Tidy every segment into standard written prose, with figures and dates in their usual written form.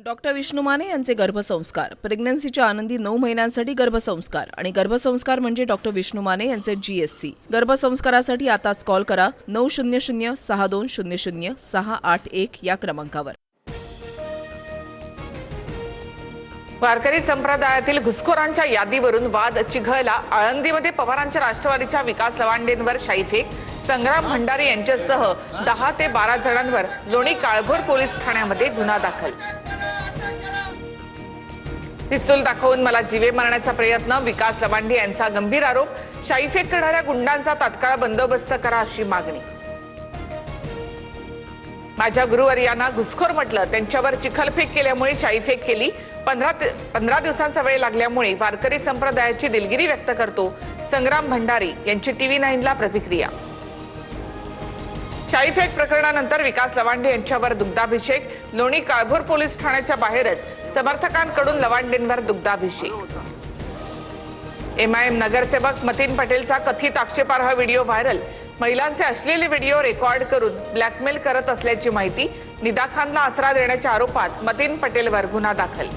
Doctor Vishnu Mane यांचे गर्भसंस्कार, प्रेग्नन्सीच्या आनंदी 9 महिन्यांसाठी गर्भसंस्कार आणि गर्भसंस्कार म्हणजे डॉक्टर विष्णू माने यांचे GSC। गर्भसंस्कारासाठी आताच कॉल करा 900 6200 681 या क्रमांकावर। वारकरी संप्रदायातील घुसखोरांच्या यादीवरून वाद चिघळला। आळंदीमध्ये पवारांच्या राष्ट्रवादीच्या विकास लवांडेंवर शाईफेक, संग्राम भंडारी यांच्यासह 10 ते 12 जणांवर लोणी काळभोर पोलीस ठाण्यामध्ये गुन्हा दाखल। पिस्तूल दाखवून मला जीवे मारण्याचा प्रयत्न, विकास लवांडे यांचा गंभीर आरोप। शाईफेक करणाऱ्या गुंडांचा तात्काळ बंदोबस्त करा अशी मागणी। माझ्या गुरुवर्यांना घुसखोर म्हटलं, त्यांच्यावर चिखलफेक केल्यामुळे शाईफेक केली। 15 दिवसांचा वेळ लागल्यामुळे वारकरी संप्रदायाची दिलगिरी व्यक्त करतो संग्राम भंडारी यांची TV9 ला प्रतिक्रिया। शाईफेक प्रकरणानंतर विकास लवांडे यांच्यावर दुग्धाभिषेक, लोणी काळभोर पोलीस ठाण्याच्या बाहेरच समर्थकांकडून लवांडेंवर दुग्धाभिषेक। MIM नगरसेवक मतीन पटेलचा कथित आक्षेपार्ह व्हिडिओ व्हायरल, महिलांचे अश्लील व्हिडिओ रेकॉर्ड करून ब्लॅकमेल करत असल्याची माहिती। निदा खानला आसरा देण्याच्या आरोपात मतीन पटेलवर गुन्हा दाखल।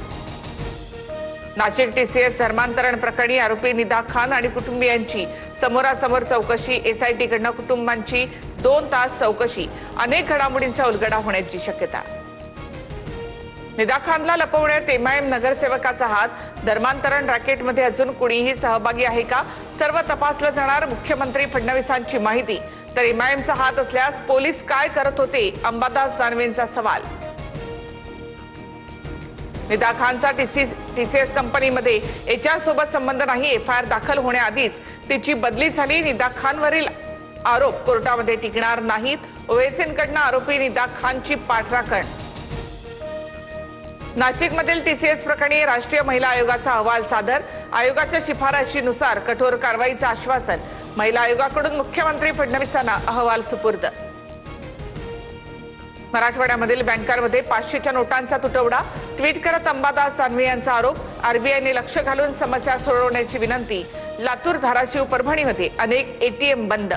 नाशिक TCS धर्मांतरण प्रकरणी आरोपी निदा खान आणि कुटुंबियांची समोरासमोर चौकशी, SIT कडून कुटुंबांची 2 तास चौकशी, अनेक घडामोडींचा उलगडा होण्याची शक्यता। निदा खानला लपवण्यात MIM नगरसेवकाचा हात, धर्मांतरण रॅकेटमध्ये अजून कुणीही सहभागी आहे का, सर्व तपासलं जाणार। मुख्यमंत्री फडणवीसांची माहिती, तर MIMचा हात असल्यास पोलीस काय करत होते, अंबादास दानवेंचा सवाल। निदा खानचा TCS कंपनीमध्ये HR सोबत संबंध नाही, FIR दाखल होण्याआधीच तिची बदली झाली। निदा खानवरील आरोप कोर्टामध्ये टिकणार नाहीत, ओवेसींकडून आरोपी निदा खानची पाठराखण। नाशिकमधील TCS प्रकरणी राष्ट्रीय महिला आयोगाचा अहवाल सादर, आयोगाच्या शिफारशीनुसार कठोर कारवाईचं आश्वासन। महिला आयोगाकडून मुख्यमंत्री फडणवीसांना अहवाल सुपूर्द। मराठवाड्यामधील बँकांमध्ये 500च्या नोटांचा तुटवडा, ट्विट करत अंबादास दानवे यांचा आरोप। RBIने लक्ष घालून समस्या सोडवण्याची विनंती। लातूर, धाराशिव, परभणीमध्ये अनेक ATM बंद।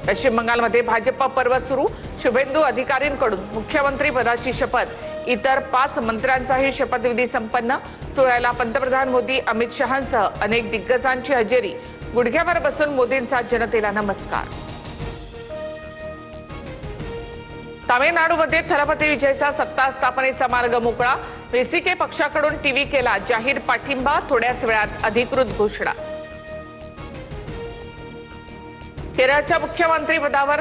पश्चिम बंगालमध्ये भाजप पर्व सुरू, शुभेंदू अधिकारींकडून मुख्यमंत्री पदाची शपथ, इतर 5 मंत्र्यांचाही शपथविधी संपन्न। सोहळ्याला पंतप्रधान मोदी, अमित शहांसह अनेक दिग्गजांची हजेरी। गुडघ्यावर बसून मोदींचा जनतेला नमस्कार। तामिळनाडूमध्ये थलपती विजयचा सत्ता स्थापनेचा मार्ग मोकळा, VCK पक्षाकडून TV केला जाहीर पाठिंबा, थोड्याच वेळात अधिकृत घोषणा। केरळच्या मुख्यमंत्री पदावर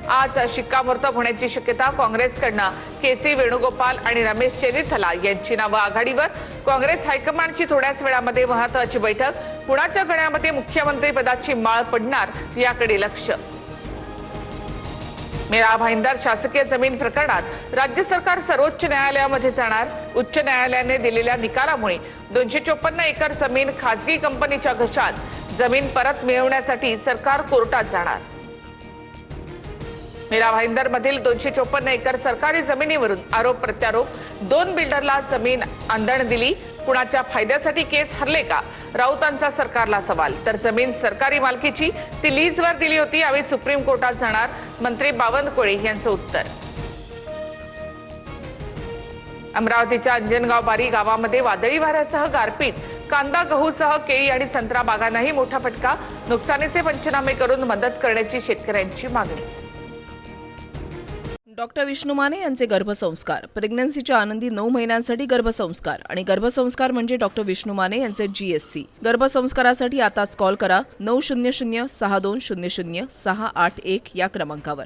आज शिक्कामोर्तब होण्याची शक्यता। काँग्रेसकडनं KC वेणुगोपाल आणि रमेश चेन्निथला यांची नावं आघाडीवर। काँग्रेस हायकमांडची थोड्याच वेळामध्ये महत्त्वाची बैठक, कुणाच्या गळ्यामध्ये मुख्यमंत्री पदाची माळ पडणार याकडे लक्ष। मेरा भाईंदर शासकीय जमीन प्रकरणात राज्य सरकार सर्वोच्च न्यायालयामध्ये जाणार। उच्च न्यायालयाने दिलेल्या निकालामुळे 254 एकर जमीन खासगी कंपनीच्या घशात, जमीन परत मिळवण्यासाठी सरकार कोर्टात जाणार। मेरा भाईंदर मधील 254 एकर सरकारी जमिनीवरून आरोप प्रत्यारोप, 2 बिल्डरला जमीन आंदण दिली, कुणाच्या फायद्यासाठी केस हरले का, राऊतांचा सरकारला सवाल। तर जमीन सरकारी मालकीची, ती लीजवर दिली होती, यावेळी सुप्रीम कोर्टात जाणार, मंत्री बावनकुळे यांचं उत्तर। अमरावतीच्या अंजनगाव बारी गावामध्ये वादळी वाऱ्यासह गारपीट, कांदा, गहूसह केळी आणि संत्रा बागांनाही मोठा फटका, नुकसानीचे पंचनामे करून मदत करण्याची शेतकऱ्यांची मागणी। डॉक्टर विष्णू माने यांचे गर्भसंस्कार, प्रेग्नन्सीच्या आनंदी 9 महिन्यांसाठी गर्भसंस्कार आणि गर्भसंस्कार म्हणजे डॉक्टर विष्णू माने यांचे GSC। गर्भसंस्कारासाठी आताच कॉल करा 900 6200 681 या क्रमांकावर।